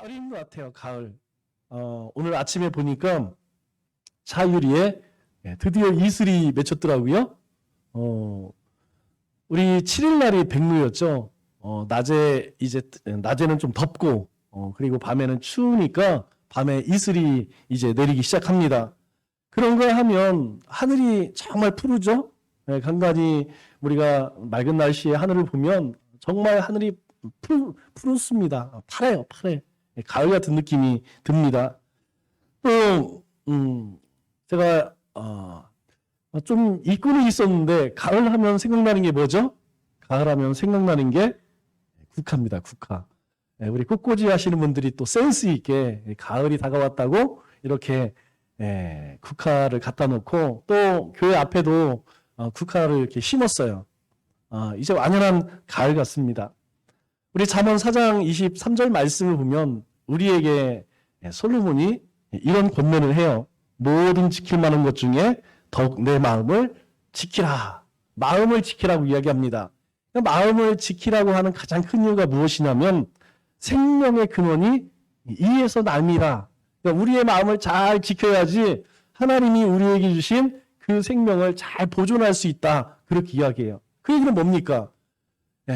가을인 것 같아요. 가을. 오늘 아침에 보니까 차유리에 드디어 이슬이 맺혔더라고요. 우리 7일 날이 백루였죠. 낮에는 좀 덥고, 그리고 밤에는 추우니까 밤에 이슬이 이제 내리기 시작합니다. 그런 거 하면 하늘이 정말 푸르죠. 간간히 우리가 맑은 날씨에 하늘을 보면 정말 하늘이 푸르습니다. 파래요, 파래. 가을 같은 느낌이 듭니다. 또 제가 좀 잊고는 있었는데 가을 하면 생각나는 게 뭐죠? 가을 하면 생각나는 게 국화입니다. 국화. 우리 꽃꽂이 하시는 분들이 또 센스 있게 가을이 다가왔다고 이렇게 국화를 갖다 놓고 또 교회 앞에도 국화를 이렇게 심었어요. 이제 완연한 가을 같습니다. 우리 잠언 4장 23절 말씀을 보면 우리에게 솔로몬이 이런 권면을 해요. 모든 지킬 만한 것 중에 더욱 내 마음을 지키라. 마음을 지키라고 이야기합니다. 마음을 지키라고 하는 가장 큰 이유가 무엇이냐면 생명의 근원이 이에서 남이라. 그러니까 우리의 마음을 잘 지켜야지 하나님이 우리에게 주신 그 생명을 잘 보존할 수 있다. 그렇게 이야기해요. 그 얘기는 뭡니까?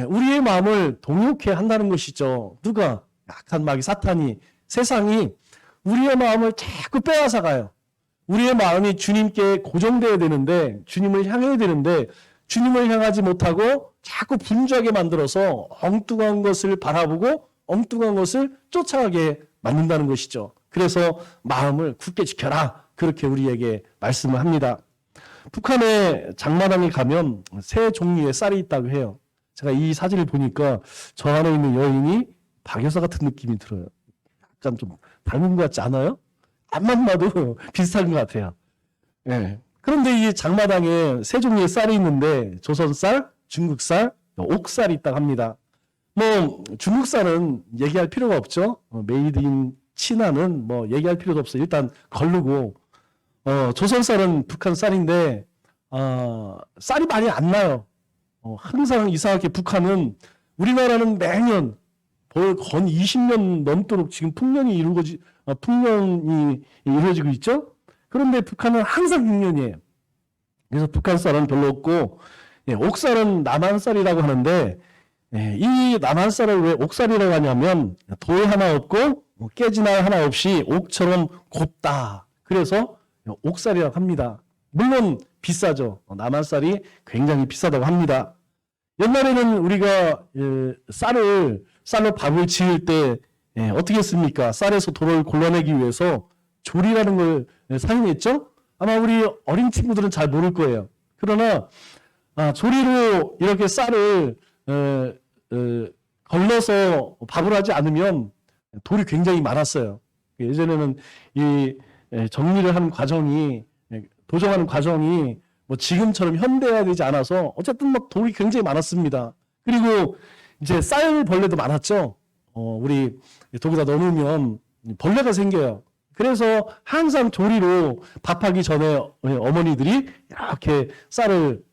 우리의 마음을 동요케 한다는 것이죠. 누가? 약한 마귀 사탄이, 세상이 우리의 마음을 자꾸 빼앗아 가요. 우리의 마음이 주님께 고정되어야 되는데, 주님을 향해야 되는데 주님을 향하지 못하고 자꾸 분주하게 만들어서 엉뚱한 것을 바라보고 엉뚱한 것을 쫓아가게 만든다는 것이죠. 그래서 마음을 굳게 지켜라. 그렇게 우리에게 말씀을 합니다. 북한의 장마당에 가면 세 종류의 쌀이 있다고 해요. 제가 이 사진을 보니까 저 안에 있는 여인이 박여사 같은 느낌이 들어요. 약간 좀 닮은 것 같지 않아요? 앞만 봐도 비슷한 것 같아요. 그런데 이 장마당에 세 종류의 쌀이 있는데 조선쌀, 중국쌀, 옥쌀이 있다고 합니다. 중국쌀은 얘기할 필요가 없죠. 메이드 인 치나는 얘기할 필요도 없어요. 일단 걸르고 조선쌀은 북한 쌀인데 쌀이 많이 안 나요. 항상 이상하게 북한은 우리나라는 매년 건 20년 넘도록 지금 풍년이 이루어지고 있죠. 그런데 북한은 항상 6년이에요. 그래서 북한 쌀은 별로 없고 옥쌀은 남한쌀이라고 하는데 이 남한쌀을 왜 옥쌀이라고 하냐면 돌 하나 없고 깨지날 하나 없이 옥처럼 곱다. 그래서 옥쌀이라고 합니다. 물론 비싸죠. 남한쌀이 굉장히 비싸다고 합니다. 옛날에는 우리가 쌀로 밥을 지을 때 어떻게 했습니까? 쌀에서 돌을 골라내기 위해서 조리라는 걸 사용했죠? 아마 우리 어린 친구들은 잘 모를 거예요. 그러나 조리로 이렇게 쌀을 걸러서 밥을 하지 않으면 돌이 굉장히 많았어요. 예전에는 이 정리를 하는 과정이 도정하는 과정이 지금처럼 현대화되지 않아서 어쨌든 돌이 굉장히 많았습니다. 그리고 이제 쌀벌레도 많았죠. 우리 독에다 넣어놓으면 벌레가 생겨요. 그래서 항상 조리로 밥하기 전에 어머니들이 이렇게 쌀을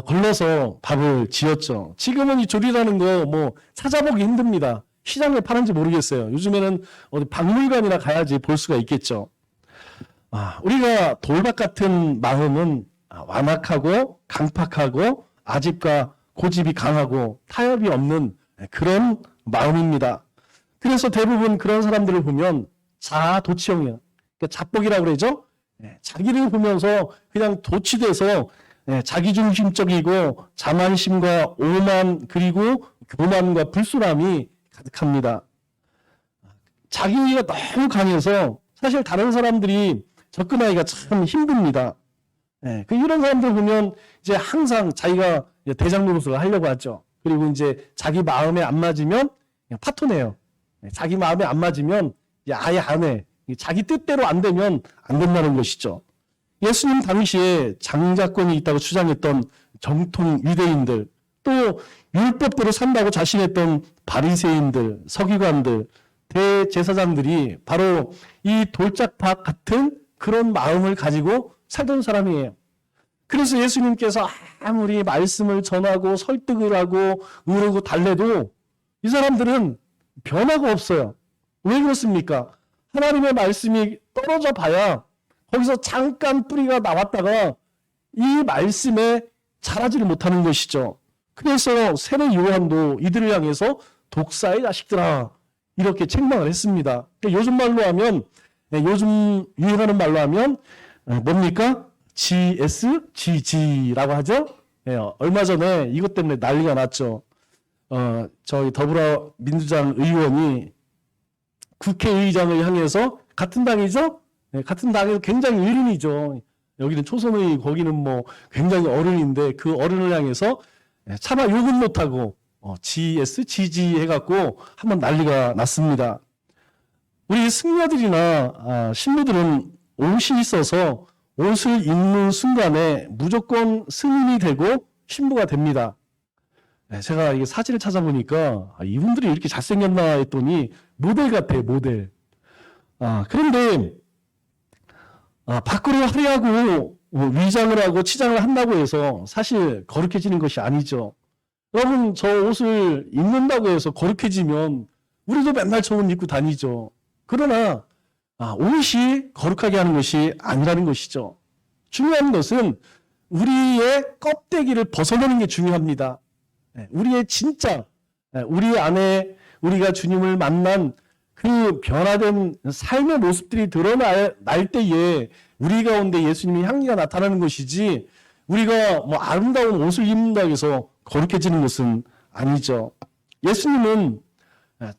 걸러서 밥을 지었죠. 지금은 이 조리라는 거 찾아보기 힘듭니다. 시장에 파는지 모르겠어요. 요즘에는 어디 박물관이나 가야지 볼 수가 있겠죠. 우리가 돌박 같은 마음은 완악하고 강팍하고 아집과 고집이 강하고 타협이 없는 그런 마음입니다. 그래서 대부분 그런 사람들을 보면 자아도취형이에요. 그러니까 자뻑이라고 그러죠. 자기를 보면서 그냥 도취돼서 자기중심적이고 자만심과 오만 그리고 교만과 불순함이 가득합니다. 자기가 너무 강해서 사실 다른 사람들이 접근하기가 참 힘듭니다. 이런 사람들 보면 이제 항상 자기가 대장 노릇을 하려고 하죠. 그리고 이제 자기 마음에 안 맞으면 그냥 파토내요. 자기 마음에 안 맞으면 아예 안 해. 자기 뜻대로 안 되면 안 된다는 것이죠. 예수님 당시에 장자권이 있다고 주장했던 정통 유대인들, 또 율법대로 산다고 자신했던 바리새인들, 서기관들, 대제사장들이 바로 이 돌짝박 같은 그런 마음을 가지고 살던 사람이에요. 그래서 예수님께서 아무리 말씀을 전하고 설득을 하고 의르고 달래도 이 사람들은 변화가 없어요. 왜 그렇습니까? 하나님의 말씀이 떨어져 봐야 거기서 잠깐 뿌리가 나왔다가 이 말씀에 자라지를 못하는 것이죠. 그래서 세례 요한도 이들을 향해서 독사의 자식들아 이렇게 책망을 했습니다. 요즘 말로 하면, 요즘 유행하는 말로 하면 뭡니까? GSGG라고 하죠. 얼마 전에 이것 때문에 난리가 났죠. 저희 더불어민주당 의원이 국회의장을 향해서 같은 당이죠? 같은 당에서 굉장히 어른이죠. 여기는 초선의, 거기는 뭐 굉장히 어른인데 그 어른을 향해서 차마 욕은 못하고 GS, GG 해갖고 한번 난리가 났습니다. 우리 승려들이나 신부들은 옷이 있어서 옷을 입는 순간에 무조건 승인이 되고 신부가 됩니다. 제가 이게 사진을 찾아보니까 이분들이 이렇게 잘생겼나 했더니 모델 같아요, 모델. 그런데 밖으로 화려하고 위장을 하고 치장을 한다고 해서 사실 거룩해지는 것이 아니죠. 여러분, 저 옷을 입는다고 해서 거룩해지면 우리도 맨날 저 옷 입고 다니죠. 그러나 옷이 거룩하게 하는 것이 아니라는 것이죠. 중요한 것은 우리의 껍데기를 벗어내는 게 중요합니다. 우리의 진짜, 우리 안에 우리가 주님을 만난 그 변화된 삶의 모습들이 드러날 때에 우리 가운데 예수님의 향기가 나타나는 것이지, 우리가 뭐 아름다운 옷을 입는다고 해서 거룩해지는 것은 아니죠. 예수님은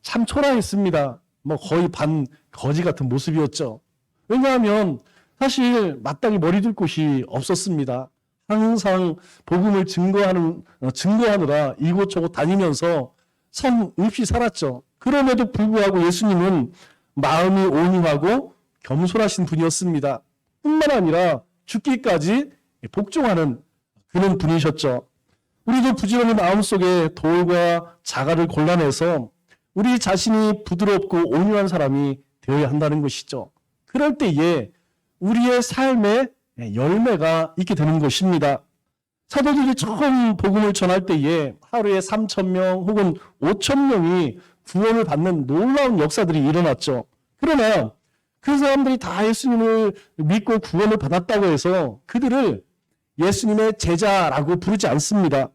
참 초라했습니다. 뭐 거의 반 거지 같은 모습이었죠. 왜냐하면 사실 마땅히 머리 둘 곳이 없었습니다. 항상 복음을 증거하느라 이곳저곳 다니면서 참 없이 살았죠. 그럼에도 불구하고 예수님은 마음이 온유하고 겸손하신 분이었습니다. 뿐만 아니라 죽기까지 복종하는 그런 분이셨죠. 우리도 부지런히 마음속에 돌과 자갈을 골라내서 우리 자신이 부드럽고 온유한 사람이 되어야 한다는 것이죠. 그럴 때에 우리의 삶에 열매가 있게 되는 것입니다. 사도들이 처음 복음을 전할 때에 하루에 3,000명 혹은 5,000명이 구원을 받는 놀라운 역사들이 일어났죠. 그러나 그 사람들이 다 예수님을 믿고 구원을 받았다고 해서 그들을 예수님의 제자라고 부르지 않습니다.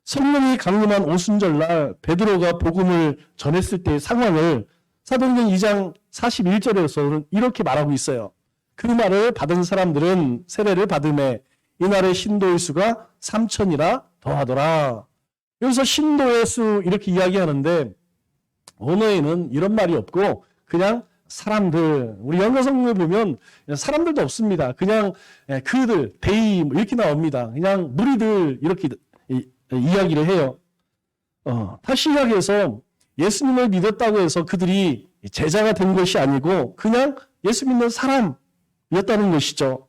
성령이 강림한 오순절날 베드로가 복음을 전했을 때의 상황을 사도행전 2장 41절에서는 이렇게 말하고 있어요. 그 말을 받은 사람들은 세례를 받음에 이날의 신도의 수가 3,000이라 더하더라. 여기서 신도의 수 이렇게 이야기하는데 언어에는 이런 말이 없고 그냥 사람들, 우리 영어 성경에 보면 사람들도 없습니다. 그냥 그들, they 이렇게 나옵니다. 그냥 무리들 이렇게 이야기를 해요. 다시 이야기해서 예수님을 믿었다고 해서 그들이 제자가 된 것이 아니고 그냥 예수 믿는 사람이었다는 것이죠.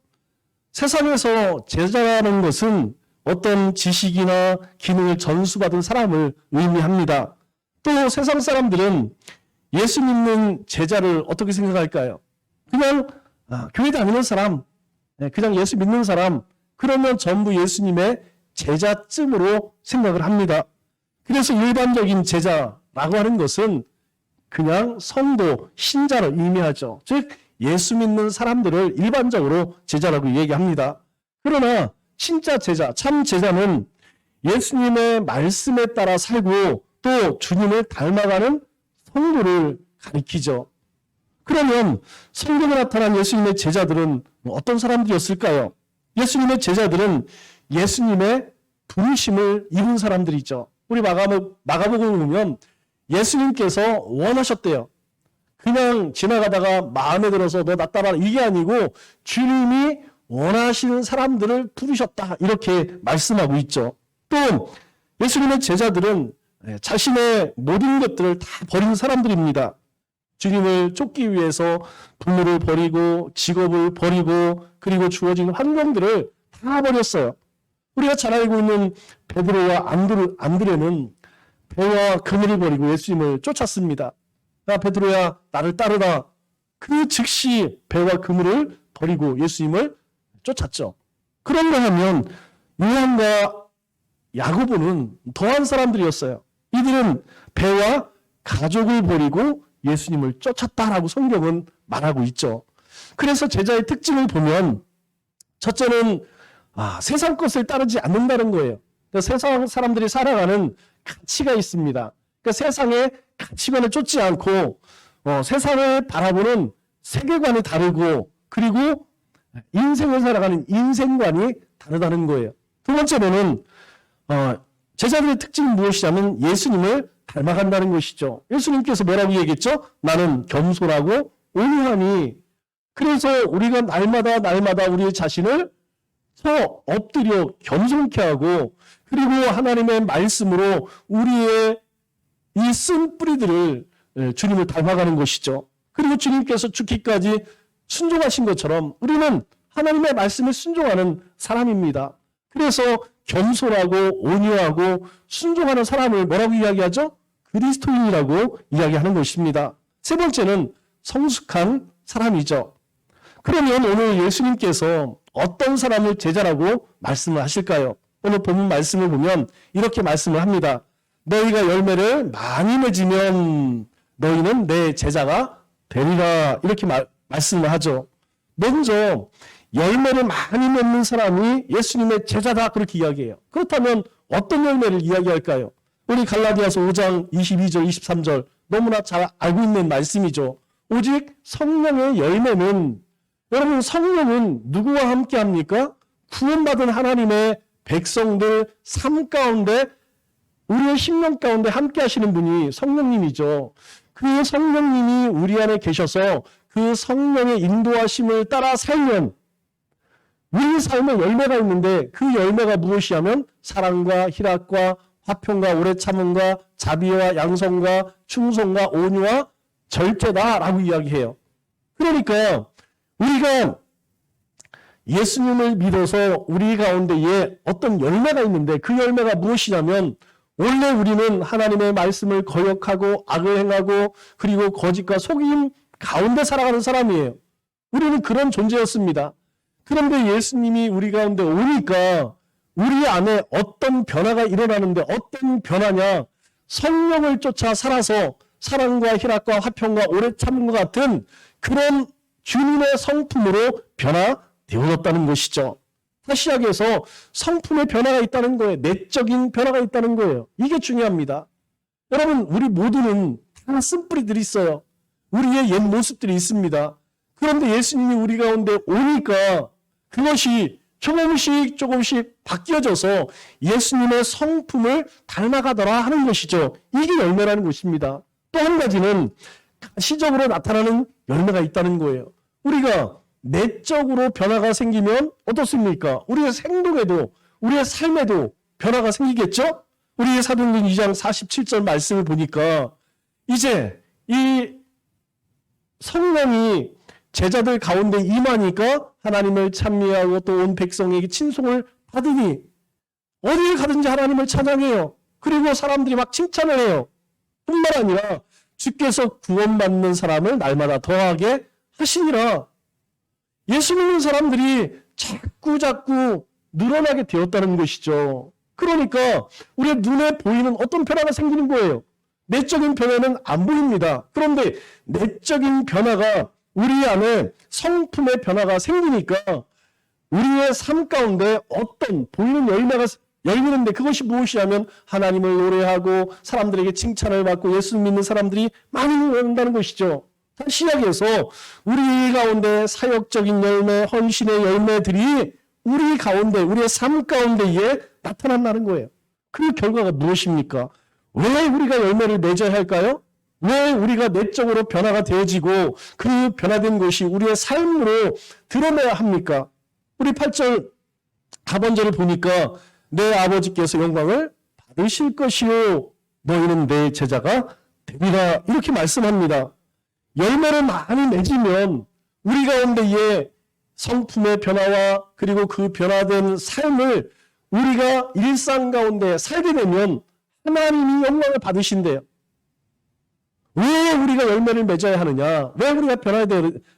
세상에서 제자라는 것은 어떤 지식이나 기능을 전수받은 사람을 의미합니다. 또 세상 사람들은 예수 믿는 제자를 어떻게 생각할까요? 그냥 교회 다니는 사람, 그냥 예수 믿는 사람, 그러면 전부 예수님의 제자쯤으로 생각을 합니다. 그래서 일반적인 제자라고 하는 것은 그냥 성도, 신자를 의미하죠. 즉 예수 믿는 사람들을 일반적으로 제자라고 얘기합니다. 그러나 진짜 제자, 참 제자는 예수님의 말씀에 따라 살고 또 주님을 닮아가는 성도를 가리키죠. 그러면 성경에 나타난 예수님의 제자들은 어떤 사람들이었을까요? 예수님의 제자들은 예수님의 부르심을 입은 사람들이죠. 우리 마가복음을 보면 예수님께서 원하셨대요. 그냥 지나가다가 마음에 들어서 너 나 따라 이게 아니고 주님이 원하시는 사람들을 부르셨다 이렇게 말씀하고 있죠. 또 예수님의 제자들은 자신의 모든 것들을 다 버린 사람들입니다. 주님을 쫓기 위해서 부모를 버리고 직업을 버리고 그리고 주어진 환경들을 다 버렸어요. 우리가 잘 알고 있는 베드로와 안드레는 배와 그물을 버리고 예수님을 쫓았습니다. 야 베드로야 나를 따르라. 그 즉시 배와 그물을 버리고 예수님을 쫓았죠. 그런가 하면 요한과 야고보는 더한 사람들이었어요. 이들은 배와 가족을 버리고 예수님을 쫓았다라고 성경은 말하고 있죠. 그래서 제자의 특징을 보면 첫째는 세상 것을 따르지 않는다는 거예요. 그러니까 세상 사람들이 살아가는 가치가 있습니다. 그러니까 세상의 가치관을 쫓지 않고 세상을 바라보는 세계관이 다르고 그리고 인생을 살아가는 인생관이 다르다는 거예요. 두 번째로는 제자들의 특징이 무엇이냐면 예수님을 닮아간다는 것이죠. 예수님께서 뭐라고 얘기했죠? 나는 겸손하고 온유하니. 그래서 우리가 날마다 우리의 자신을 엎드려 겸손케 하고 그리고 하나님의 말씀으로 우리의 이 쓴 뿌리들을 주님을 닮아가는 것이죠. 그리고 주님께서 죽기까지 순종하신 것처럼 우리는 하나님의 말씀에 순종하는 사람입니다. 그래서 겸손하고 온유하고 순종하는 사람을 뭐라고 이야기하죠? 그리스도인이라고 이야기하는 것입니다. 세 번째는 성숙한 사람이죠. 그러면 오늘 예수님께서 어떤 사람을 제자라고 말씀을 하실까요? 오늘 본문 말씀을 보면 이렇게 말씀을 합니다. 너희가 열매를 많이 맺으면 너희는 내 제자가 되리라. 이렇게 말씀을 하죠. 먼저 열매를 많이 맺는 사람이 예수님의 제자다 그렇게 이야기해요. 그렇다면 어떤 열매를 이야기할까요? 우리 갈라디아서 5장 22절 23절 너무나 잘 알고 있는 말씀이죠. 오직 성령의 열매는 여러분 성령은 누구와 함께 합니까? 구원받은 하나님의 백성들 삶 가운데 우리의 심령 가운데 함께 하시는 분이 성령님이죠. 그 성령님이 우리 안에 계셔서 그 성령의 인도하심을 따라 살면 우리 삶에 열매가 있는데 그 열매가 무엇이냐면 사랑과 희락과 화평과 오래 참음과 자비와 양성과 충성과 온유와 절제다라고 이야기해요. 그러니까 우리가 예수님을 믿어서 우리 가운데에 어떤 열매가 있는데 그 열매가 무엇이냐면 원래 우리는 하나님의 말씀을 거역하고 악을 행하고 그리고 거짓과 속임 가운데 살아가는 사람이에요. 우리는 그런 존재였습니다. 그런데 예수님이 우리 가운데 오니까 우리 안에 어떤 변화가 일어나는데 어떤 변화냐? 성령을 쫓아 살아서 사랑과 희락과 화평과 오래 참음과 같은 그런 주님의 성품으로 변화되어졌다는 것이죠. 다시 이야기해서 성품의 변화가 있다는 거예요. 내적인 변화가 있다는 거예요. 이게 중요합니다. 여러분 우리 모두는 다 쓴뿌리들이 있어요. 우리의 옛 모습들이 있습니다. 그런데 예수님이 우리 가운데 오니까 그것이 조금씩 바뀌어져서 예수님의 성품을 닮아가더라 하는 것이죠. 이게 열매라는 것입니다. 또 한 가지는 가시적으로 나타나는 열매가 있다는 거예요. 우리가 내적으로 변화가 생기면 어떻습니까? 우리의 행동에도 우리의 삶에도 변화가 생기겠죠? 우리의 사도행전 2장 47절 말씀을 보니까 이제 이 성령이 제자들 가운데 임하니까 하나님을 찬미하고 또 온 백성에게 친송을 받으니 어디를 가든지 하나님을 찬양해요. 그리고 사람들이 막 칭찬을 해요. 뿐만 아니라 주께서 구원받는 사람을 날마다 더하게 하시니라. 예수 믿는 사람들이 자꾸 늘어나게 되었다는 것이죠. 그러니까 우리의 눈에 보이는 어떤 변화가 생기는 거예요. 내적인 변화는 안 보입니다. 그런데 내적인 변화가 우리 안에 성품의 변화가 생기니까 우리의 삶 가운데 어떤 보이는 열매가 열리는데 그것이 무엇이냐면 하나님을 노래하고 사람들에게 칭찬을 받고 예수 믿는 사람들이 많이 늘어난다는 것이죠. 다시 이야기해서 우리 가운데 사역적인 열매, 헌신의 열매들이 우리 가운데, 우리의 삶 가운데에 나타난다는 거예요. 그 결과가 무엇입니까? 왜 우리가 열매를 맺어야 할까요? 왜 우리가 내적으로 변화가 되어지고 그 변화된 것이 우리의 삶으로 드러내야 합니까? 우리 8절 하반절을 보니까 내 아버지께서 영광을 받으실 것이요 너희는 내 제자가 되리라 이렇게 말씀합니다. 열매를 많이 맺으면 우리 가운데에 성품의 변화와 그리고 그 변화된 삶을 우리가 일상 가운데 살게 되면 하나님이 영광을 받으신대요. 왜 우리가 열매를 맺어야 하느냐? 왜 우리가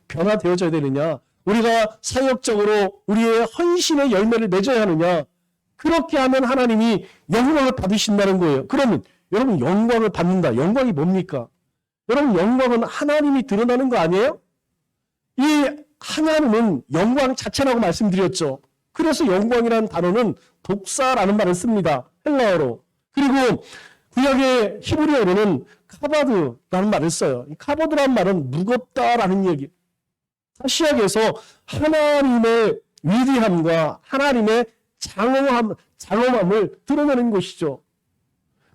변화되어져야 되느냐? 우리가 사역적으로 우리의 헌신의 열매를 맺어야 하느냐? 그렇게 하면 하나님이 영광을 받으신다는 거예요. 그러면 여러분 영광을 받는다. 영광이 뭡니까? 여러분 영광은 하나님이 드러나는 거 아니에요? 이 하나님은 영광 자체라고 말씀드렸죠. 그래서 영광이라는 단어는 독사라는 말을 씁니다. 헬라어로. 그리고 구약의 히브리어로는 카바드라는 말을 써요. 이 카바드라는 말은 무겁다라는 얘기. 시약에서 하나님의 위대함과 하나님의 장엄함을 드러내는 것이죠.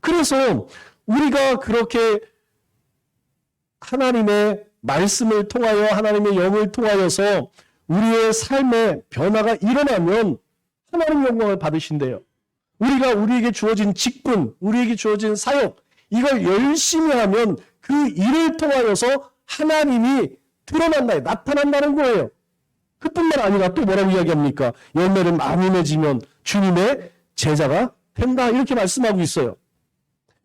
그래서 우리가 그렇게 하나님의 말씀을 통하여 하나님의 영을 통하여서 우리의 삶의 변화가 일어나면 하나님 영광을 받으신대요. 우리에게 주어진 직분, 우리에게 주어진 사역, 이걸 열심히 하면 그 일을 통하여서 하나님이 드러난다, 나타난다는 거예요. 그뿐만 아니라 또 뭐라고 이야기합니까? 열매를 많이 맺으면 주님의 제자가 된다, 이렇게 말씀하고 있어요.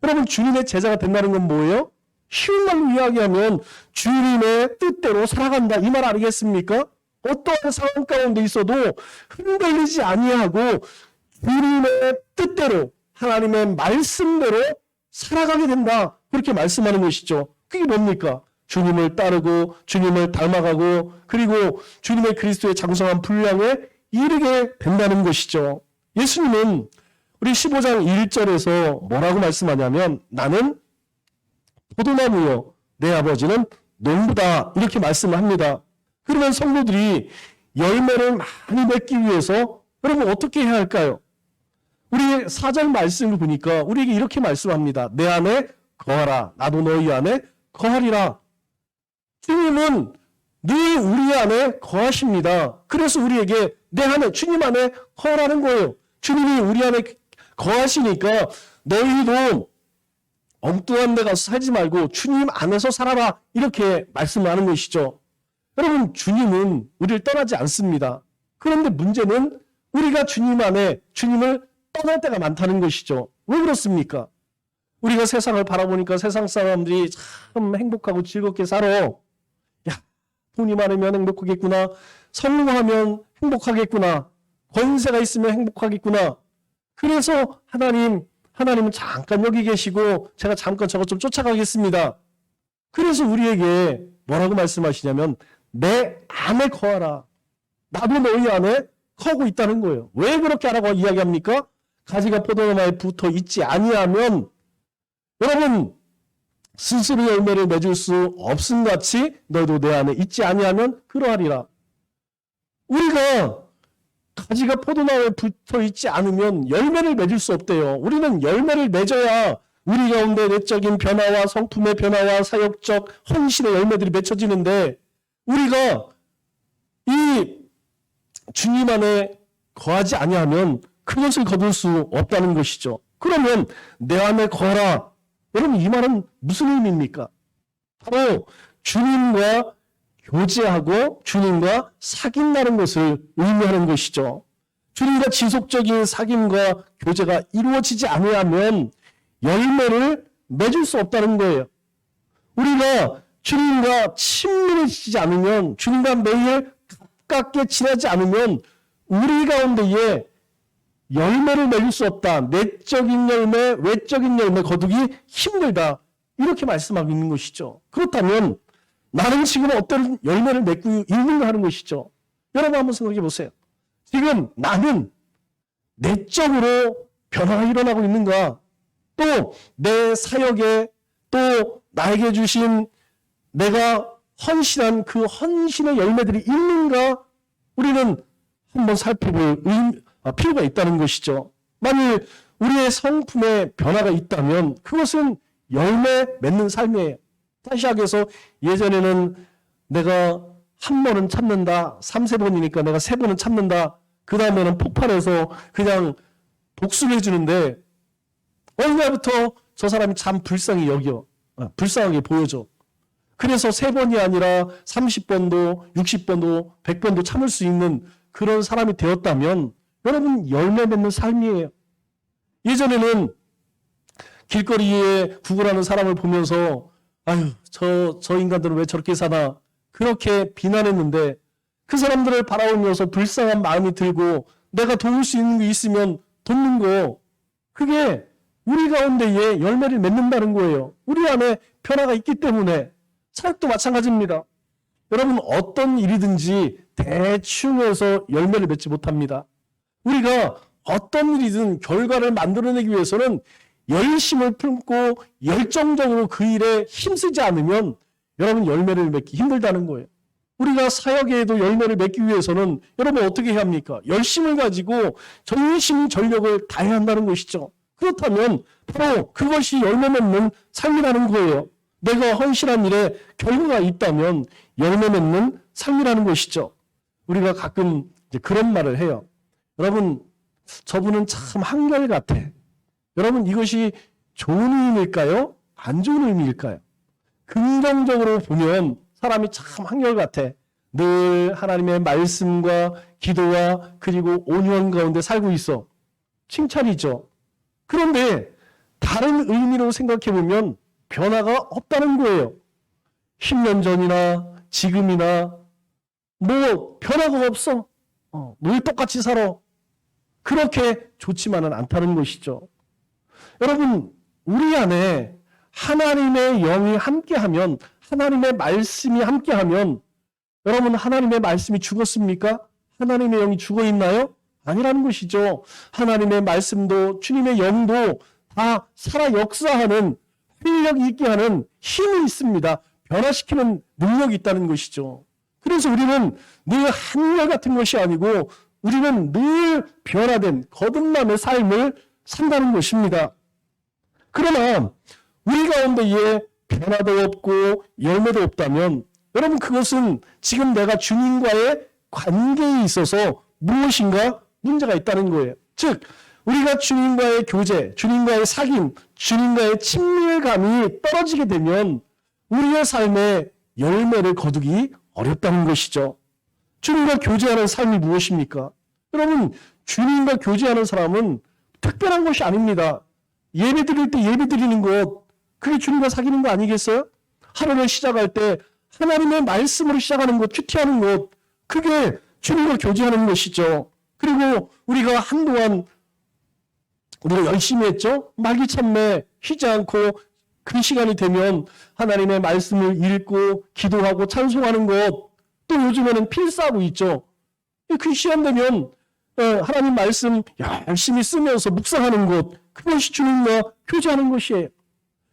여러분, 주님의 제자가 된다는 건 뭐예요? 쉬운 말로 이야기하면 주님의 뜻대로 살아간다, 이 말 아니겠습니까? 어떠한 상황 가운데 있어도 흔들리지 아니하고 주님의 뜻대로 하나님의 말씀대로 살아가게 된다, 그렇게 말씀하는 것이죠. 그게 뭡니까? 주님을 따르고 주님을 닮아가고 그리고 주님의 그리스도의 장성한 분량에 이르게 된다는 것이죠. 예수님은 우리 15장 1절에서 뭐라고 말씀하냐면 나는 포도나무요 내 아버지는 농부다, 이렇게 말씀을 합니다. 그러면 성도들이 열매를 많이 맺기 위해서 여러분 어떻게 해야 할까요? 우리 4절 말씀을 보니까 우리에게 이렇게 말씀합니다. 내 안에 거하라, 나도 너희 안에 거하리라. 주님은 늘 우리 안에 거하십니다. 그래서 우리에게 내 안에, 주님 안에 거하라는 거예요. 주님이 우리 안에 거하시니까 너희도 엉뚱한 데 가서 살지 말고 주님 안에서 살아라, 이렇게 말씀을 하는 것이죠. 여러분, 주님은 우리를 떠나지 않습니다. 그런데 문제는 우리가 주님 안에 주님을 떠날 때가 많다는 것이죠. 왜 그렇습니까? 우리가 세상을 바라보니까 세상 사람들이 참 행복하고 즐겁게 살아. 야, 돈이 많으면 행복하겠구나. 성공하면 행복하겠구나. 권세가 있으면 행복하겠구나. 그래서 하나님은 잠깐 여기 계시고 제가 잠깐 저것 좀 쫓아가겠습니다. 그래서 우리에게 뭐라고 말씀하시냐면 내 안에 거하라. 나도 너희 안에 거하고 있다는 거예요. 왜 그렇게 하라고 이야기합니까? 가지가 포도나무에 붙어 있지 아니하면 여러분 스스로 열매를 맺을 수 없음 같이 너희도 내 안에 있지 아니하면 그러하리라. 우리가 가지가 포도나무에 붙어 있지 않으면 열매를 맺을 수 없대요. 우리는 열매를 맺어야 우리 가운데 내적인 변화와 성품의 변화와 사역적 헌신의 열매들이 맺혀지는데 우리가 이 주님 안에 거하지 아니하면 그것을 거둘 수 없다는 것이죠. 그러면 내 안에 거하라. 여러분, 이 말은 무슨 의미입니까? 바로 주님과 교제하고 주님과 사귄다는 것을 의미하는 것이죠. 주님과 지속적인 사귐과 교제가 이루어지지 않으면 열매를 맺을 수 없다는 거예요. 우리가 주님과 친밀해지지 않으면, 주님과 매일 가깝게 지내지 않으면 우리 가운데에 열매를 맺을 수 없다. 내적인 열매, 외적인 열매 거두기 힘들다. 이렇게 말씀하고 있는 것이죠. 그렇다면 나는 지금 어떤 열매를 맺고 있는가 하는 것이죠. 여러분 한번 생각해 보세요. 지금 나는 내적으로 변화가 일어나고 있는가? 또 내 사역에 또 나에게 주신 내가 헌신한 그 헌신의 열매들이 있는가? 우리는 한번 살펴볼 필요가 있다는 것이죠. 만일 우리의 성품에 변화가 있다면 그것은 열매 맺는 삶이에요. 타시악에서 예전에는 내가 한 번은 참는다, 3-4번이니까 내가 3번은 참는다, 그 다음에는 폭발해서 그냥 복수를 해주는데 어느 날부터 저 사람이 참 불쌍하게 보여져. 그래서 3번이 아니라 30번도 60번도 100번도 참을 수 있는 그런 사람이 되었다면 여러분 열매 맺는 삶이에요. 예전에는 길거리에 구걸하는 사람을 보면서 아유 저 인간들은 왜 저렇게 사나 그렇게 비난했는데 그 사람들을 바라보면서 불쌍한 마음이 들고 내가 도울 수 있는 게 있으면 돕는 거, 그게 우리 가운데에 열매를 맺는다는 거예요. 우리 안에 변화가 있기 때문에. 사역도 마찬가지입니다. 여러분, 어떤 일이든지 대충 해서 열매를 맺지 못합니다. 우리가 어떤 일이든 결과를 만들어내기 위해서는 열심을 품고 열정적으로 그 일에 힘쓰지 않으면 여러분 열매를 맺기 힘들다는 거예요. 우리가 사역에도 열매를 맺기 위해서는 여러분 어떻게 해야 합니까? 열심을 가지고 전심전력을 다해야 한다는 것이죠. 그렇다면 바로 그것이 열매 맺는 삶이라는 거예요. 내가 헌신한 일에 결과가 있다면 열매 맺는 삶이라는 것이죠. 우리가 가끔 이제 그런 말을 해요. 여러분, 저분은 참 한결같아. 여러분, 이것이 좋은 의미일까요? 안 좋은 의미일까요? 긍정적으로 보면 사람이 참 한결같아. 늘 하나님의 말씀과 기도와 그리고 온유한 가운데 살고 있어. 칭찬이죠. 그런데 다른 의미로 생각해 보면 변화가 없다는 거예요. 10년 전이나 지금이나 뭐 변화가 없어. 늘 똑같이 살아. 그렇게 좋지만은 않다는 것이죠. 여러분, 우리 안에 하나님의 영이 함께하면, 하나님의 말씀이 함께하면, 여러분, 하나님의 말씀이 죽었습니까? 하나님의 영이 죽어 있나요? 아니라는 것이죠. 하나님의 말씀도 주님의 영도 다 살아 역사하는, 활력 있게 하는 힘이 있습니다. 변화시키는 능력이 있다는 것이죠. 그래서 우리는 늘 한결같은 것이 아니고 우리는 늘 변화된 거듭남의 삶을 산다는 것입니다. 그러나 우리 가운데에 변화도 없고 열매도 없다면 여러분, 그것은 지금 내가 주님과의 관계에 있어서 무엇인가 문제가 있다는 거예요. 즉, 우리가 주님과의 교제, 주님과의 사귐, 주님과의 친밀감이 떨어지게 되면 우리의 삶에 열매를 거두기 어렵다는 것이죠. 주님과 교제하는 삶이 무엇입니까? 여러분, 주님과 교제하는 사람은 특별한 것이 아닙니다. 예배 드릴 때 예배 드리는 것, 그게 주님과 사귀는 거 아니겠어요? 하루를 시작할 때 하나님의 말씀으로 시작하는 것, 큐티하는 것, 그게 주님과 교제하는 것이죠. 그리고 우리가 한동안 우리가 열심히 했죠? 말기참매 쉬지 않고 그 시간이 되면 하나님의 말씀을 읽고 기도하고 찬송하는 것, 또 요즘에는 필사하고 있죠. 그 시간 되면 하나님 말씀 열심히 쓰면서 묵상하는 것, 그것이 주님과 교제하는 것이에요.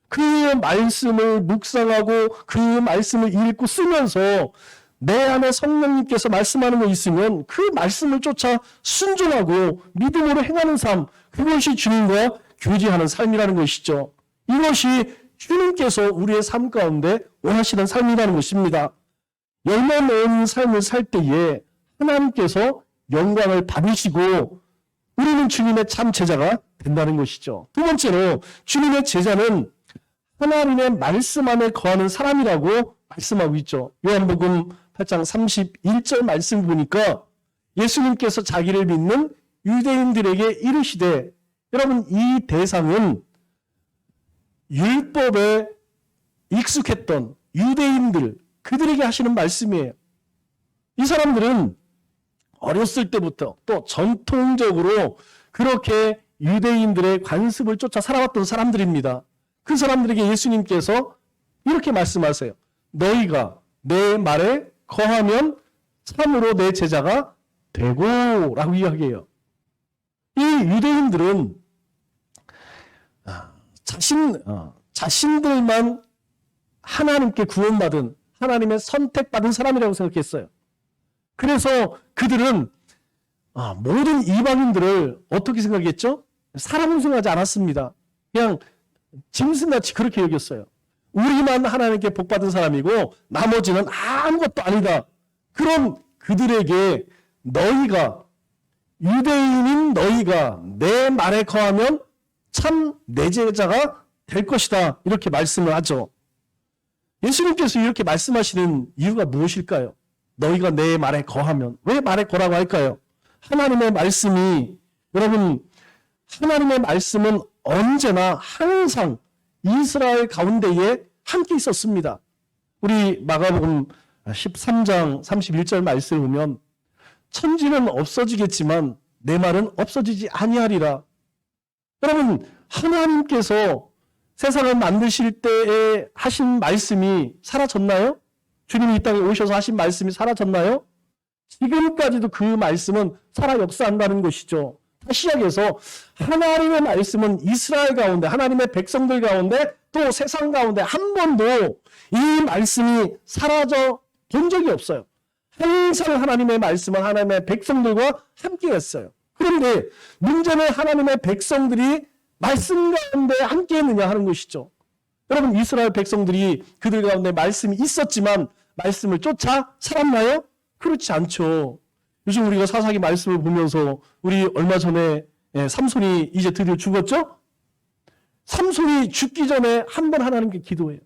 그 말씀을 묵상하고 그 말씀을 읽고 쓰면서 내 안에 성령님께서 말씀하는 거 있으면 그 말씀을 쫓아 순종하고 믿음으로 행하는 삶, 그것이 주님과 교제하는 삶이라는 것이죠. 이것이 주님께서 우리의 삶 가운데 원하시는 삶이라는 것입니다. 열매 맺는 삶을 살 때에 하나님께서 영광을 받으시고 우리는 주님의 참 제자가 된다는 것이죠. 두 번째로 주님의 제자는 하나님의 말씀 안에 거하는 사람이라고 말씀하고 있죠. 요한복음 8장 31절 말씀 보니까 예수님께서 자기를 믿는 유대인들에게 이르시되, 여러분, 이 대상은 율법에 익숙했던 유대인들, 그들에게 하시는 말씀이에요. 이 사람들은 어렸을 때부터 또 전통적으로 그렇게 유대인들의 관습을 쫓아 살아왔던 사람들입니다. 그 사람들에게 예수님께서 이렇게 말씀하세요. 너희가 내 말에 거하면 참으로 내 제자가 되고 라고 이야기해요. 이 유대인들은 자신들만 하나님께 구원받은, 하나님의 선택받은 사람이라고 생각했어요. 그래서 그들은 모든 이방인들을 어떻게 생각했죠? 사람으로 생각하지 않았습니다. 그냥 짐승같이 그렇게 여겼어요. 우리만 하나님께 복받은 사람이고 나머지는 아무것도 아니다. 그런 그들에게 너희가, 유대인인 너희가 내 말에 거하면 참 내 제자가 될 것이다, 이렇게 말씀을 하죠. 예수님께서 이렇게 말씀하시는 이유가 무엇일까요? 너희가 내 말에 거하면, 왜 말에 거라고 할까요? 하나님의 말씀이, 여러분, 하나님의 말씀은 언제나 항상 이스라엘 가운데에 함께 있었습니다. 우리 마가복음 13장 31절 말씀을 보면 천지는 없어지겠지만 내 말은 없어지지 아니하리라. 여러분, 하나님께서 세상을 만드실 때에 하신 말씀이 사라졌나요? 주님이 이 땅에 오셔서 하신 말씀이 사라졌나요? 지금까지도 그 말씀은 살아 역사한다는 것이죠. 다시 이야기해서 하나님의 말씀은 이스라엘 가운데, 하나님의 백성들 가운데, 또 세상 가운데 한 번도 이 말씀이 사라져 본 적이 없어요. 항상 하나님의 말씀은 하나님의 백성들과 함께 했어요. 그런데 문제는 하나님의 백성들이 말씀 가운데 함께 했느냐 하는 것이죠. 여러분, 이스라엘 백성들이 그들 가운데 말씀이 있었지만 말씀을 쫓아 살았나요? 그렇지 않죠. 요즘 우리가 사사기 말씀을 보면서 우리 얼마 전에 삼손이 이제 드디어 죽었죠? 삼손이 죽기 전에 한 번 하나님께 기도해요.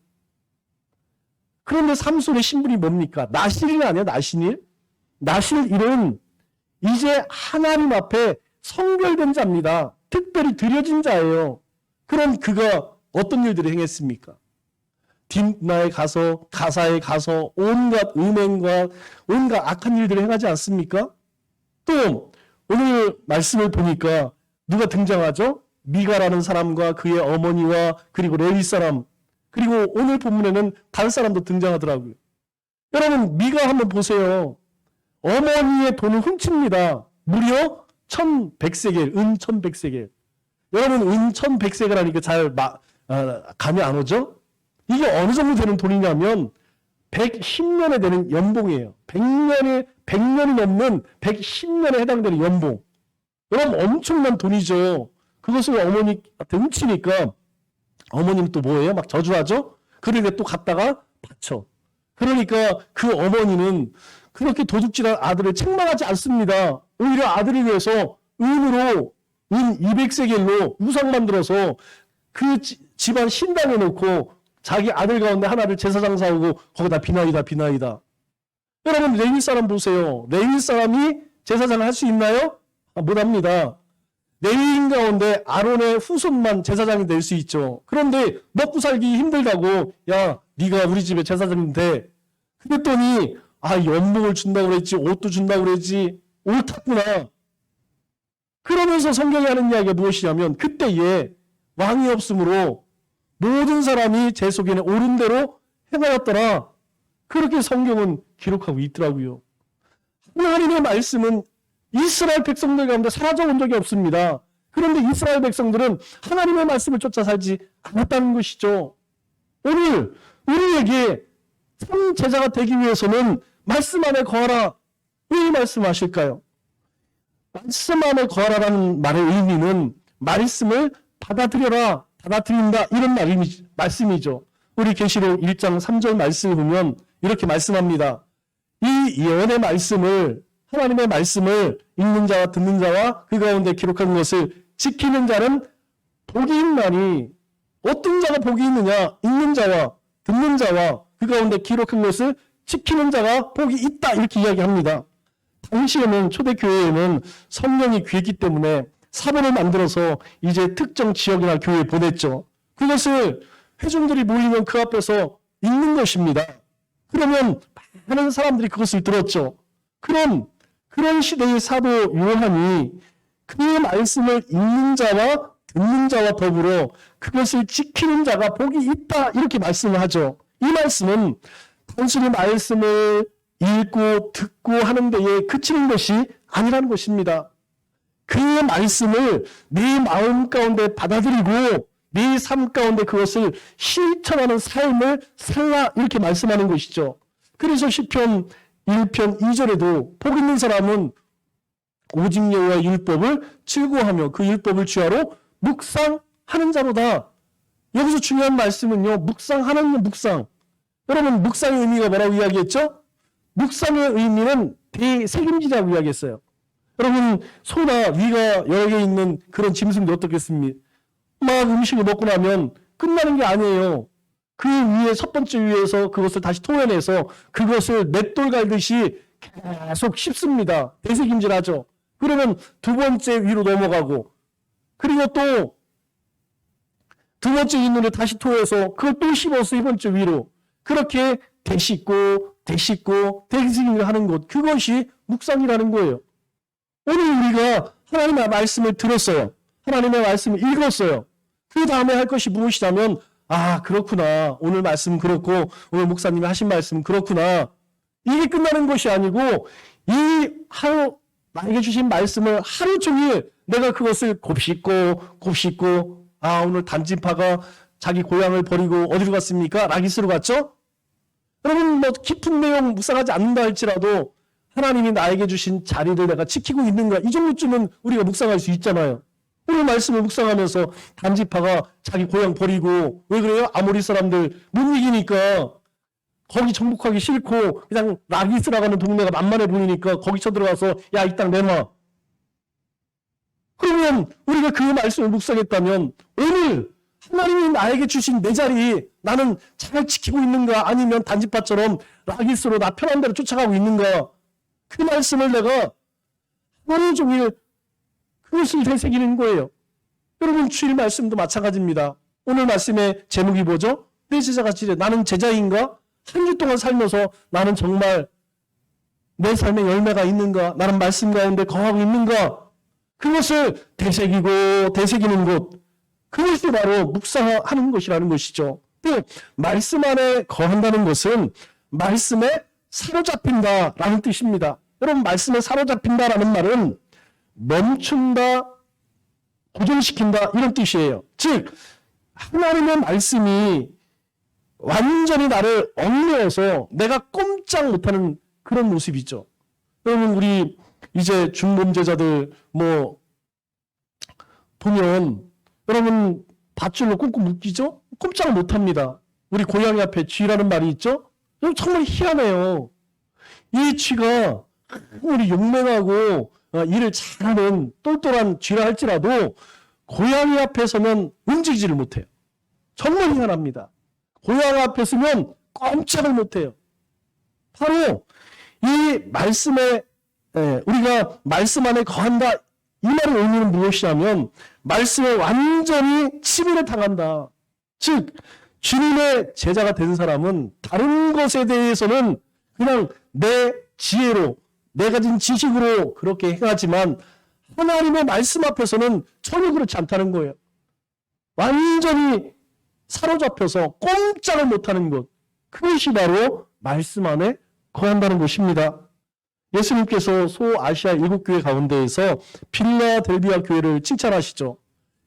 그런데 삼손의 신분이 뭡니까? 나실일 아니야, 나실일? 나실일은 이제 하나님 앞에 성별된 자입니다. 특별히 드려진 자예요. 그럼 그가 어떤 일들을 행했습니까? 딥나에 가서, 가사에 가서 온갖 음행과 온갖 악한 일들을 행하지 않습니까? 또 오늘 말씀을 보니까 누가 등장하죠? 미가라는 사람과 그의 어머니와 그리고 레위 사람, 그리고 오늘 본문에는 다른 사람도 등장하더라고요. 여러분, 미가 한번 보세요. 어머니의 돈을 훔칩니다. 무려 1100세겔, 은 1100세겔. 여러분, 은 1100세겔 하니까 잘 감이 안 오죠? 이게 어느 정도 되는 돈이냐면 110년에 되는 연봉이에요. 100년이 넘는 110년에 해당되는 연봉. 여러분, 엄청난 돈이죠. 그것을 어머니한테 훔치니까 어머니는 또 뭐예요? 막 저주하죠? 그러니까 또 갖다가 바쳐. 그러니까 그 어머니는 그렇게 도둑질한 아들을 책망하지 않습니다. 오히려 아들을 위해서 은으로, 은 200세겔로 우상 만들어서 그 집안 신당에 놓고 자기 아들 가운데 하나를 제사장 사오고 거기다 비나이다. 여러분, 레위 사람 보세요. 레위 사람이 제사장을 할 수 있나요? 못합니다. 레위인 가운데 아론의 후손만 제사장이 될 수 있죠. 그런데 먹고 살기 힘들다고 야, 네가 우리 집에 제사장이 돼. 그랬더니 연봉을 준다고 그랬지, 옷도 준다고 그랬지, 옳았구나. 그러면서 성경이 하는 이야기가 무엇이냐면 그때에 왕이 없으므로 모든 사람이 제 속에는 옳은 대로 행하였더라. 그렇게 성경은 기록하고 있더라고요. 하나님의 말씀은 이스라엘 백성들 가운데 사라져 온 적이 없습니다. 그런데 이스라엘 백성들은 하나님의 말씀을 쫓아 살지 않았다는 것이죠. 오늘 우리에게 참 제자가 되기 위해서는 말씀 안에 거하라. 왜 말씀하실까요? 말씀 안에 거하라라는 말의 의미는 말씀을 받아들인다 이런 말씀이죠. 우리 계시록 1장 3절 말씀을 보면 이렇게 말씀합니다. 이 예언의 말씀을, 하나님의 말씀을 읽는 자와 듣는 자와 그 가운데 기록한 것을 지키는 자는 복이 있나니. 어떤 자가 복이 있느냐? 읽는 자와 듣는 자와 그 가운데 기록한 것을 지키는 자가 복이 있다, 이렇게 이야기합니다. 당시에는, 초대교회에는 성령이 귀했기 때문에 사본을 만들어서 이제 특정 지역이나 교회에 보냈죠. 그것을 회중들이 모이면 그 앞에서 읽는 것입니다. 그러면 많은 사람들이 그것을 들었죠. 그런 시대의 사도 요한이 그 말씀을 읽는 자와 듣는 자와 더불어 그것을 지키는 자가 복이 있다, 이렇게 말씀을 하죠. 이 말씀은 단순히 말씀을 읽고 듣고 하는 데에 그치는 것이 아니라는 것입니다. 그 말씀을 네 마음 가운데 받아들이고 네 삶 가운데 그것을 실천하는 삶을 살라, 이렇게 말씀하는 것이죠. 그래서 시편 1편 2절에도 복 있는 사람은 오직 여호와의 율법을 즐거워하며 그 율법을 주야로 묵상하는 자로다. 여기서 중요한 말씀은요, 묵상하는 묵상. 여러분, 묵상의 의미가 뭐라고 이야기했죠? 묵상의 의미는 대책임지라고 이야기했어요. 여러분, 소나 위가 여러 개 있는 그런 짐승도 어떻겠습니까? 막 음식을 먹고 나면 끝나는 게 아니에요. 그 위에 첫 번째 위에서 그것을 다시 토해내서 그것을 맷돌 갈듯이 계속 씹습니다. 대책임질하죠. 그러면 두 번째 위로 넘어가고, 그리고 또 두 번째 위를 다시 토해서 그걸 또 씹어서 세 번째 위로, 그렇게 되씹고 대책임질 하는 것, 그것이 묵상이라는 거예요. 오늘 우리가 하나님의 말씀을 들었어요. 하나님의 말씀을 읽었어요. 그 다음에 할 것이 무엇이냐면 아 그렇구나. 오늘 말씀 그렇고 오늘 목사님이 하신 말씀 그렇구나. 이게 끝나는 것이 아니고 이 하루 나에게 주신 말씀을 하루 종일 내가 그것을 곱씹고 아 오늘 단지파가 자기 고향을 버리고 어디로 갔습니까? 라기스로 갔죠? 여러분 뭐 깊은 내용 묵상하지 않는다 할지라도 하나님이 나에게 주신 자리를 내가 지키고 있는가 이 정도쯤은 우리가 묵상할 수 있잖아요. 오늘 말씀을 묵상하면서 단지파가 자기 고향 버리고 왜 그래요? 아모리 사람들 못 이기니까 거기 정복하기 싫고 그냥 라기스라고 하는 동네가 만만해 보이니까 거기 쳐들어가서 야 이 땅 내놔. 그러면 우리가 그 말씀을 묵상했다면 오늘 하나님이 나에게 주신 내 자리 나는 잘 지키고 있는가 아니면 단지파처럼 라기스로 나 편한 대로 쫓아가고 있는가 그 말씀을 내가 하루 종일 그것을 되새기는 거예요. 여러분 주일 말씀도 마찬가지입니다. 오늘 말씀의 제목이 뭐죠? 내 제자가 지래 나는 제자인가? 한 주 동안 살면서 나는 정말 내 삶의 열매가 있는가? 나는 말씀 가운데 거하고 있는가? 그것을 되새기는 것 그것이 바로 묵상하는 것이라는 것이죠. 또 말씀 안에 거한다는 것은 말씀에 사로잡힌다라는 뜻입니다. 여러분 말씀에 사로잡힌다라는 말은 멈춘다, 고정시킨다 이런 뜻이에요. 즉 하나님의 말씀이 완전히 나를 얽매여서 내가 꼼짝 못하는 그런 모습이죠. 여러분 우리 이제 중범죄자들 뭐 보면 여러분 밧줄로 꽁꽁 묶이죠? 꼼짝 못합니다. 우리 고양이 앞에 쥐라는 말이 있죠? 정말 희한해요. 이 쥐가 우리 용맹하고 일을 잘하는 똘똘한 쥐라 할지라도 고양이 앞에 서면 움직이지를 못해요. 정말 희한합니다. 고양이 앞에 서면 꼼짝을 못해요. 바로 이 말씀에 우리가 말씀 안에 거한다 이 말의 의미는 무엇이냐면 말씀에 완전히 치밀을 당한다. 즉 주님의 제자가 된 사람은 다른 것에 대해서는 그냥 내 지혜로 내 가진 지식으로 그렇게 행하지만 하나님의 말씀 앞에서는 전혀 그렇지 않다는 거예요. 완전히 사로잡혀서 꼼짝을 못하는 것 그것이 바로 말씀 안에 거한다는 것입니다. 예수님께서 소아시아 7교회 가운데에서 필라델비아 교회를 칭찬하시죠.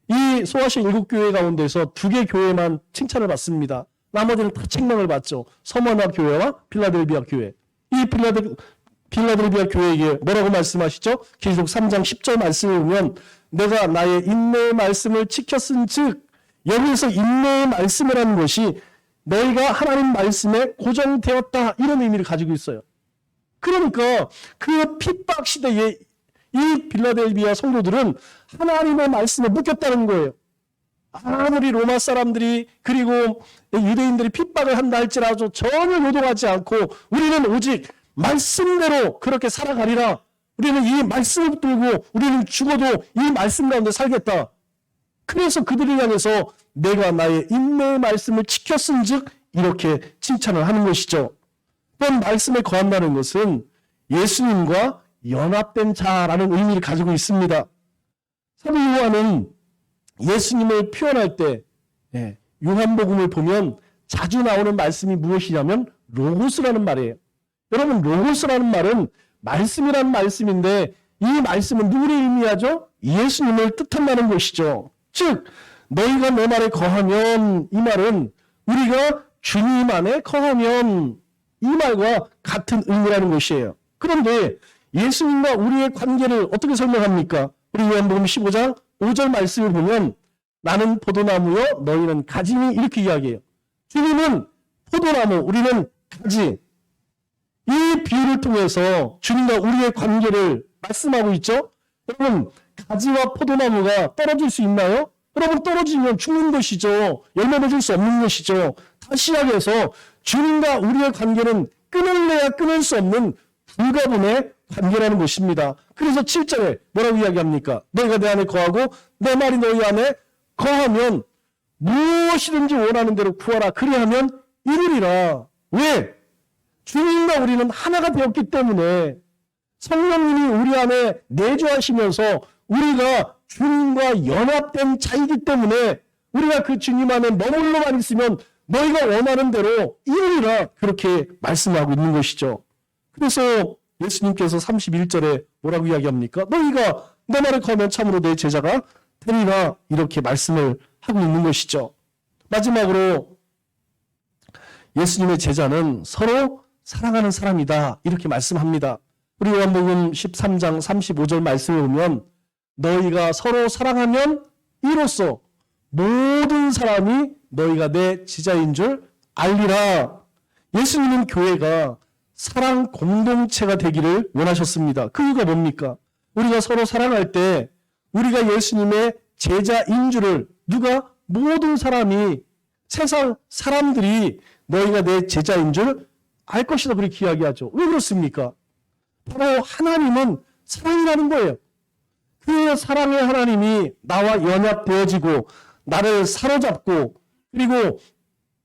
이 소아시아 7교회 가운데서 2개 교회만 칭찬을 받습니다. 나머지는 다 책망을 받죠. 서머나 교회와 필라델비아 교회. 이 필라델비아 교회에게 뭐라고 말씀하시죠? 계시록 3장 10절 말씀을 보면 내가 나의 인내의 말씀을 지켰은즉 여기서 인내의 말씀이라는 것이 너희가 하나님 말씀에 고정되었다 이런 의미를 가지고 있어요. 그러니까 그 핍박 시대에 이 빌라델비아 성도들은 하나님의 말씀에 묶였다는 거예요. 아무리 로마 사람들이 그리고 유대인들이 핍박을 한다 할지라도 전혀 요동하지 않고 우리는 오직 말씀대로 그렇게 살아가리라. 우리는 이 말씀을 붙들고 우리는 죽어도 이 말씀 가운데 살겠다. 그래서 그들을 향해서 내가 나의 인내의 말씀을 지켰은즉 이렇게 칭찬을 하는 것이죠. 또한 말씀에 거한다는 것은 예수님과 연합된 자라는 의미를 가지고 있습니다. 사도 요한은 예수님을 표현할 때 요한복음을 보면 자주 나오는 말씀이 무엇이냐면 로고스라는 말이에요. 여러분 로고스라는 말은 말씀이라는 말씀인데 이 말씀은 누구를 의미하죠? 예수님을 뜻한다는 것이죠. 즉 너희가 내 말에 거하면 이 말은 우리가 주님 안에 거하면 이 말과 같은 의미라는 것이에요. 그런데 예수님과 우리의 관계를 어떻게 설명합니까? 우리 요한복음 15장 5절 말씀을 보면 나는 포도나무요 너희는 가지니 이렇게 이야기해요. 주님은 포도나무 우리는 가지. 이 비유를 통해서 주님과 우리의 관계를 말씀하고 있죠. 여러분 가지와 포도나무가 떨어질 수 있나요? 여러분 떨어지면 죽는 것이죠. 열매 맺을 수 없는 것이죠. 다시 시작해서 주님과 우리의 관계는 끊을래야 끊을 수 없는 불가분의 관계라는 것입니다. 그래서 7절에 뭐라고 이야기합니까? 너희가 내 안에 거하고 내 말이 너희 안에 거하면 무엇이든지 원하는 대로 구하라. 그리하면 이루리라. 왜? 주님과 우리는 하나가 되었기 때문에 성령님이 우리 안에 내주하시면서 우리가 주님과 연합된 자이기 때문에 우리가 그 주님 안에 머물러만 있으면 너희가 원하는 대로 이루리라 그렇게 말씀하고 있는 것이죠. 그래서 예수님께서 31절에 뭐라고 이야기합니까? 너희가 내 말을 거하면 참으로 내 제자가 되리라 이렇게 말씀을 하고 있는 것이죠. 마지막으로 예수님의 제자는 서로 사랑하는 사람이다 이렇게 말씀합니다. 우리 요한복음 13장 35절 말씀을 보면 너희가 서로 사랑하면 이로써 모든 사람이 너희가 내 제자인 줄 알리라. 예수님은 교회가 사랑 공동체가 되기를 원하셨습니다. 그 이유가 뭡니까? 우리가 서로 사랑할 때 우리가 예수님의 제자인 줄을 모든 사람이 세상 사람들이 너희가 내 제자인 줄 알 것이다 그렇게 이야기하죠. 왜 그렇습니까? 바로 하나님은 사랑이라는 거예요. 그 사랑의 하나님이 나와 연합되어지고 나를 사로잡고 그리고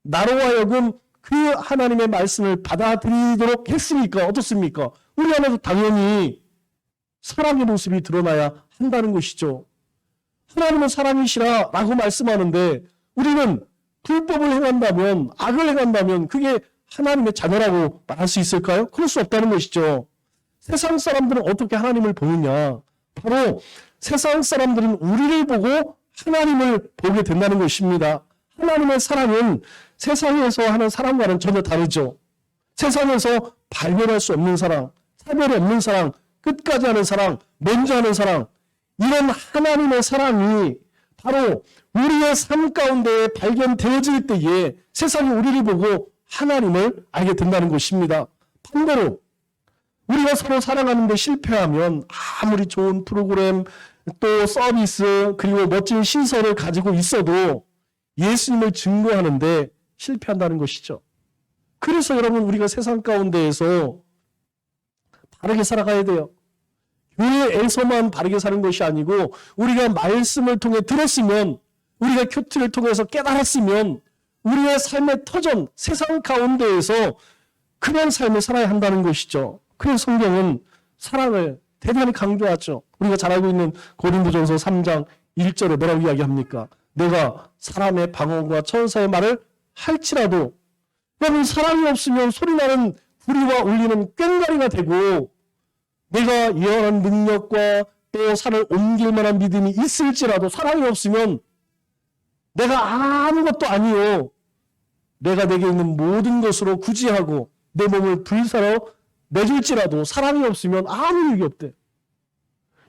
나로 하여금 그 하나님의 말씀을 받아들이도록 했으니까 어떻습니까? 우리 안에서 당연히 사랑의 모습이 드러나야 한다는 것이죠. 하나님은 사랑이시라 라고 말씀하는데 우리는 불법을 행한다면 악을 행한다면 그게 하나님의 자녀라고 말할 수 있을까요? 그럴 수 없다는 것이죠. 세상 사람들은 어떻게 하나님을 보느냐? 바로 세상 사람들은 우리를 보고 하나님을 보게 된다는 것입니다. 하나님의 사랑은 세상에서 하는 사랑과는 전혀 다르죠. 세상에서 발견할 수 없는 사랑, 차별이 없는 사랑, 끝까지 하는 사랑, 먼저 하는 사랑, 이런 하나님의 사랑이 바로 우리의 삶 가운데 발견되어질 때에 세상이 우리를 보고 하나님을 알게 된다는 것입니다. 반대로 우리가 서로 사랑하는 데 실패하면 아무리 좋은 프로그램 또 서비스 그리고 멋진 시설을 가지고 있어도 예수님을 증거하는데 실패한다는 것이죠. 그래서 여러분 우리가 세상 가운데에서 바르게 살아가야 돼요. 교회에서만 바르게 사는 것이 아니고 우리가 말씀을 통해 들었으면 우리가 큐티를 통해서 깨달았으면 우리의 삶의 터전 세상 가운데에서 그런 삶을 살아야 한다는 것이죠. 그래서 성경은 사랑을 대단히 강조하죠. 우리가 잘 알고 있는 고린도전서 3장 1절에 뭐라고 이야기합니까? 내가 사람의 방언과 천사의 말을 할지라도 여러분 사랑이 없으면 소리나는 구리와 울리는 꽹과리가 되고 내가 예언한 능력과 또 산을 옮길 만한 믿음이 있을지라도 사랑이 없으면 내가 아무것도 아니요. 내가 내게 있는 모든 것으로 구제하고 내 몸을 불사로 내줄지라도 사랑이 없으면 아무 유익이 없대.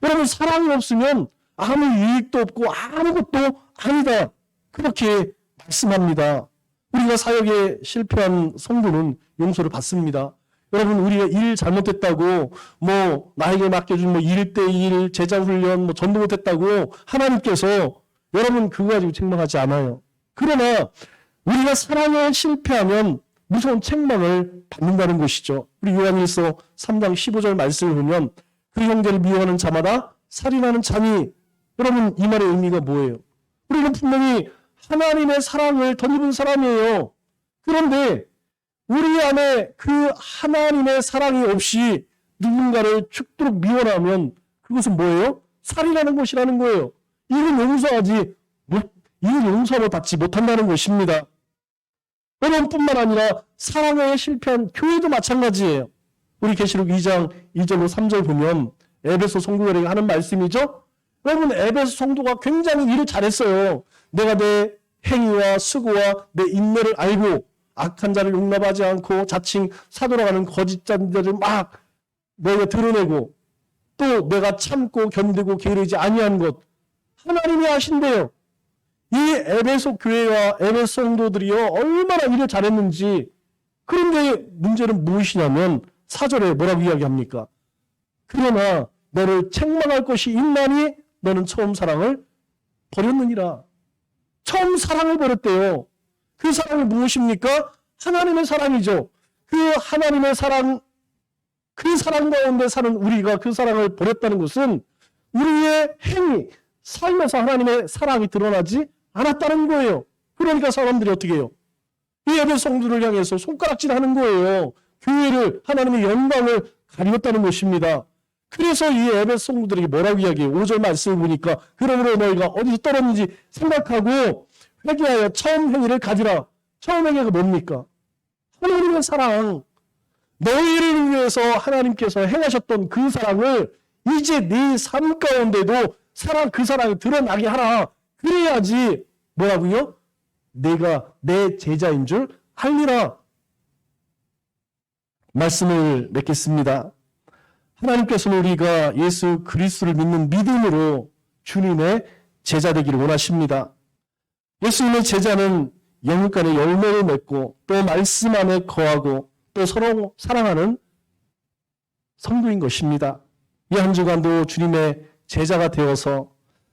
여러분 사랑이 없으면 아무 유익도 없고 아무것도 아니다. 그렇게 말씀합니다. 우리가 사역에 실패한 성도는 용서를 받습니다. 여러분 우리가 일 잘못했다고 나에게 맡겨준 1대1 제자훈련 전도 못했다고 하나님께서 여러분 그거 가지고 책망하지 않아요. 그러나 우리가 사랑에 실패하면 무서운 책망을 받는다는 것이죠. 우리 요한일서 3장 15절 말씀을 보면 그 형제를 미워하는 자마다 살인하는 자니 여러분 이 말의 의미가 뭐예요? 우리는 분명히 하나님의 사랑을 덧입은 사람이에요. 그런데 우리 안에 그 하나님의 사랑이 없이 누군가를 죽도록 미워하면 그것은 뭐예요? 살인하는 것이라는 거예요. 이건 용서로 받지 못한다는 것입니다. 여러분뿐만 아니라 사랑에 실패한 교회도 마찬가지예요. 우리 계시록 2장 2절로 3절 보면 에베소 성도들에게 하는 말씀이죠. 여러분 에베소 성도가 굉장히 일을 잘했어요. 내가 내 행위와 수고와 내 인내를 알고 악한 자를 용납하지 않고 자칭 사도라가는 거짓 자들을 막 너희가 드러내고 또 내가 참고 견디고 게으르지 아니한 것 하나님이 아신대요. 이 에베소 교회와 에베소 성도들이요 얼마나 일을 잘했는지. 그런데 문제는 무엇이냐면 4절에 뭐라고 이야기합니까? 그러나 너를 책망할 것이 있나니 너는 처음 사랑을 버렸느니라. 처음 사랑을 버렸대요. 그 사랑이 무엇입니까? 하나님의 사랑이죠. 그 하나님의 사랑, 그 사랑 가운데 사는 우리가 그 사랑을 버렸다는 것은 우리의 행위, 삶에서 하나님의 사랑이 드러나지 않았다는 거예요. 그러니까 사람들이 어떻게 해요? 이 예배 성도를 향해서 손가락질하는 거예요. 교회를, 하나님의 영광을 가리웠다는 것입니다. 그래서 이 에베소 성도들에게 뭐라고 이야기해요? 5절 말씀을 보니까 그러므로 너희가 어디서 떨었는지 생각하고 회개하여 처음 행위를 가지라. 처음 행위가 뭡니까? 하나님의 사랑. 너희를 위해서 하나님께서 행하셨던 그 사랑을 이제 네 삶 가운데도 그 사랑이 드러나게 하라. 그래야지 뭐라고요? 내가 내 제자인 줄 알리라. 말씀을 맺겠습니다. 하나님께서는 우리가 예수 그리스도를 믿는 믿음으로 주님의 제자 되기를 원하십니다. 예수님의 제자는 영육 간의 열매를 맺고 또 말씀 안에 거하고 또 서로 사랑하는 성도인 것입니다. 이 한 주간도 주님의 제자가 되어서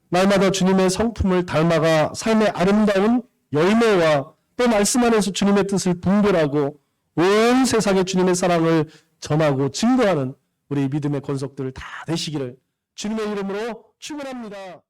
날마다 주님의 성품을 닮아가 삶의 아름다운 열매와 또 말씀 안에서 주님의 뜻을 분별하고 온 세상에 주님의 사랑을 전하고 증거하는 우리 믿음의 권속들 다 되시기를 주님의 이름으로 축원합니다.